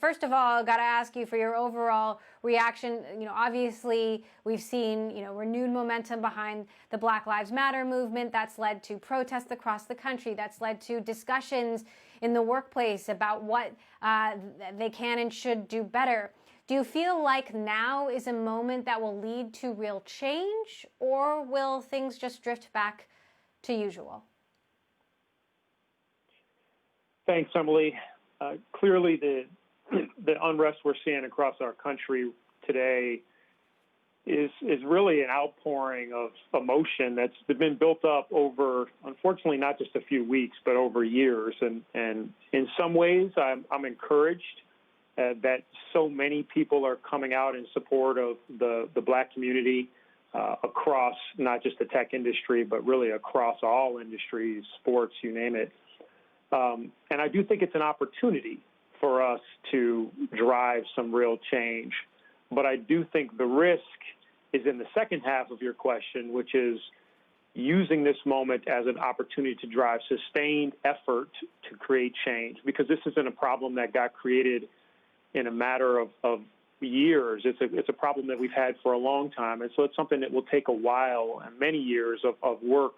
First of all, got to ask you for your overall reaction. Obviously, we've seen, renewed momentum behind the Black Lives Matter movement. That's led to protests across the country. That's led to discussions in the workplace about what they can and should do better. Do you feel like now is a moment that will lead to real change, or will things just drift back to usual? Thanks, Emily. Clearly, the unrest we're seeing across our country today is really an outpouring of emotion that's been built up over, unfortunately, not just a few weeks, but over years. And in some ways, I'm encouraged that so many people are coming out in support of the Black community across not just the tech industry, but really across all industries, sports, you name it. And I do think it's an opportunity for us to drive some real change. But I do think the risk is in the second half of your question, which is using this moment as an opportunity to drive sustained effort to create change, because this isn't a problem that got created in a matter of years. It's a problem that we've had for a long time. And so it's something that will take a while and many years of work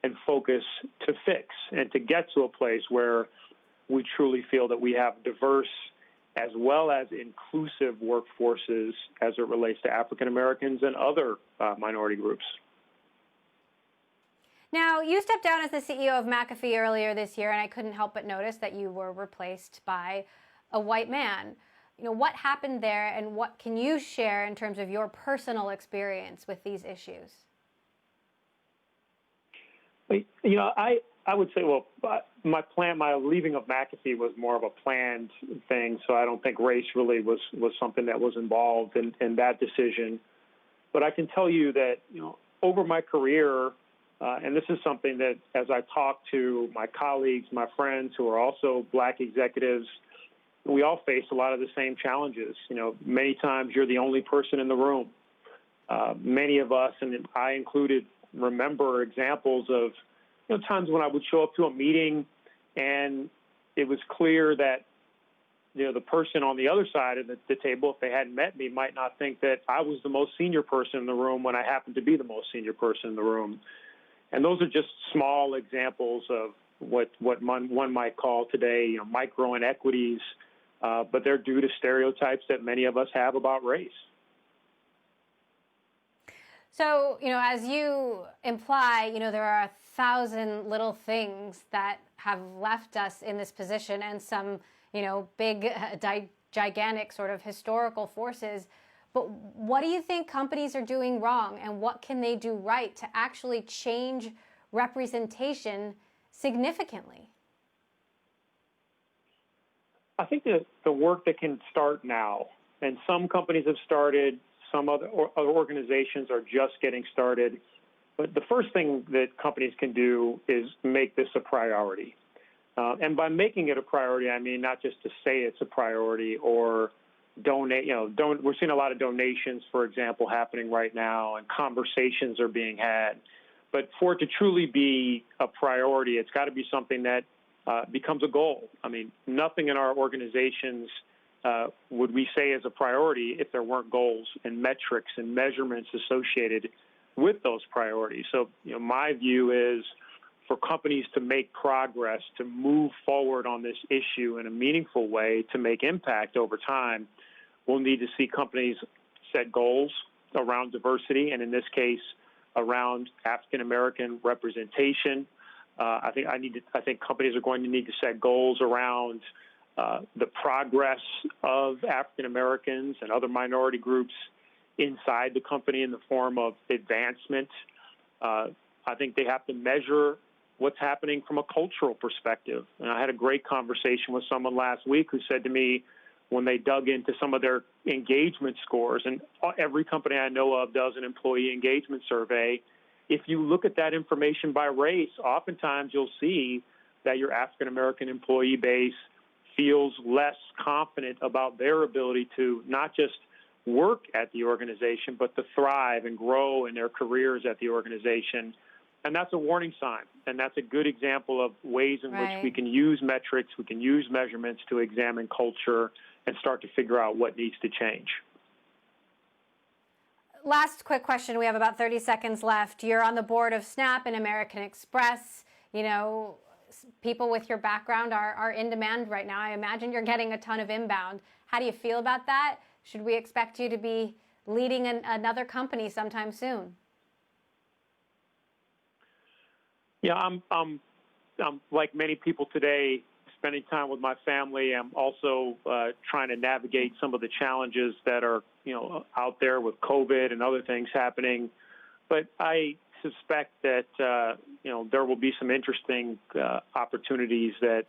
and focus to fix and to get to a place where we truly feel that we have diverse as well as inclusive workforces as it relates to African Americans and other minority groups. Now, you stepped down as the CEO of McAfee earlier this year, and I couldn't help but notice that you were replaced by a white man. What happened there, and what can you share in terms of your personal experience with these issues? I would say, my leaving of McAfee was more of a planned thing, so I don't think race really was something that was involved in that decision. But I can tell you that, over my career, and this is something that as I talk to my colleagues, my friends who are also Black executives, we all face a lot of the same challenges. Many times you're the only person in the room. Many of us, and I included, remember examples of times when I would show up to a meeting and it was clear that the person on the other side of the table, if they hadn't met me, might not think that I was the most senior person in the room when I happened to be the most senior person in the room. And those are just small examples of what one might call today micro inequities, but they're due to stereotypes that many of us have about race. So, as you imply, there are 1,000 little things that have left us in this position, and some, big, gigantic sort of historical forces. But what do you think companies are doing wrong, and what can they do right to actually change representation significantly? I think that the work that can start now, and some companies have started, some other organizations are just getting started. But the first thing that companies can do is make this a priority. And by making it a priority, I mean not just to say it's a priority or donate. We're seeing a lot of donations, for example, happening right now, and conversations are being had. But for it to truly be a priority, it's got to be something that becomes a goal. I mean, nothing in our organizations would we say is a priority if there weren't goals and metrics and measurements associated with those priorities. So, my view is for companies to make progress, to move forward on this issue in a meaningful way, to make impact over time, we'll need to see companies set goals around diversity, and in this case, around African American representation. I think companies are going to need to set goals around the progress of African Americans and other minority groups inside the company in the form of advancement. I think they have to measure what's happening from a cultural perspective. And I had a great conversation with someone last week who said to me, when they dug into some of their engagement scores, and every company I know of does an employee engagement survey, if you look at that information by race, oftentimes you'll see that your African American employee base feels less confident about their ability to not just work at the organization, but to thrive and grow in their careers at the organization. And that's a warning sign. And that's a good example of ways in which we can use metrics, we can use measurements to examine culture and start to figure out what needs to change. Last quick question. We have about 30 seconds left. You're on the board of Snap and American Express. You know, people with your background are in demand right now. I imagine you're getting a ton of inbound. How do you feel about that? Should we expect you to be leading another company sometime soon? Yeah, I'm like many people today, spending time with my family. I'm also trying to navigate some of the challenges that are, out there with COVID and other things happening. But I suspect that, there will be some interesting opportunities that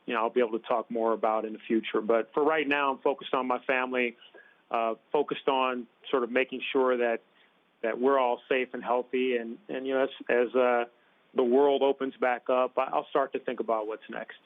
I'll be able to talk more about in the future. But for right now, I'm focused on my family, focused on sort of making sure that we're all safe and healthy. And as the world opens back up, I'll start to think about what's next.